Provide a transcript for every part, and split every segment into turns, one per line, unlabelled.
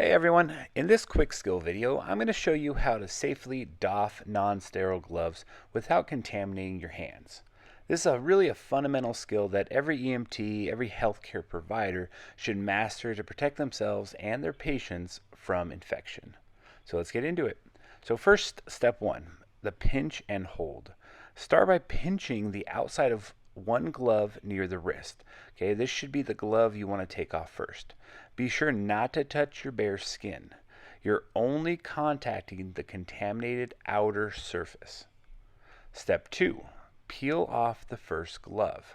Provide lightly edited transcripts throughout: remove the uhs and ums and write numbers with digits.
Hey everyone, in this quick skill video, I'm going to show you how to safely doff non-sterile gloves without contaminating your hands. This is really a fundamental skill that every EMT, every healthcare provider should master to protect themselves and their patients from infection. So let's get into it. So first, step one, the pinch and hold. Start by pinching the outside of one glove near the wrist. Okay, this should be the glove you want to take off first. Be sure not to touch your bare skin. You're only contacting the contaminated outer surface. Step 2. Peel off the first glove.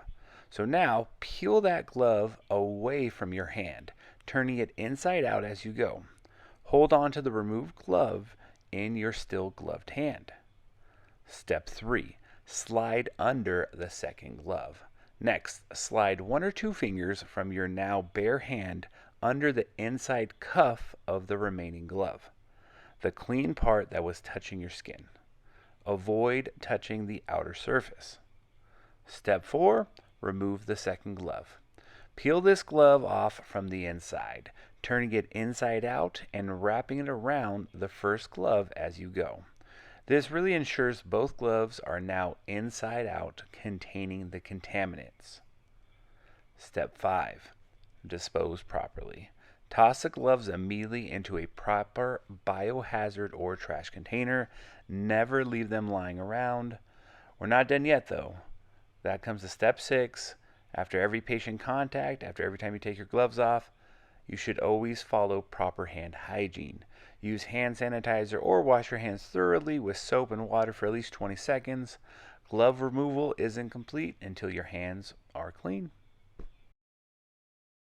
So now peel that glove away from your hand, turning it inside out as you go. Hold on to the removed glove in your still gloved hand. Step 3. Slide under the second glove. Next, slide 1 or 2 fingers from your now bare hand under the inside cuff of the remaining glove, the clean part that was touching your skin. Avoid touching the outer surface. Step 4. Remove the second glove. Peel this glove off from the inside, turning it inside out and wrapping it around the first glove as you go. This really ensures both gloves are now inside out, containing the contaminants. Step 5. Dispose properly. Toss the gloves immediately into a proper biohazard or trash container. Never leave them lying around. We're not done yet though. That comes to step 6. After every patient contact, after every time you take your gloves off, you should always follow proper hand hygiene. Use hand sanitizer or wash your hands thoroughly with soap and water for at least 20 seconds. Glove removal isn't complete until your hands are clean.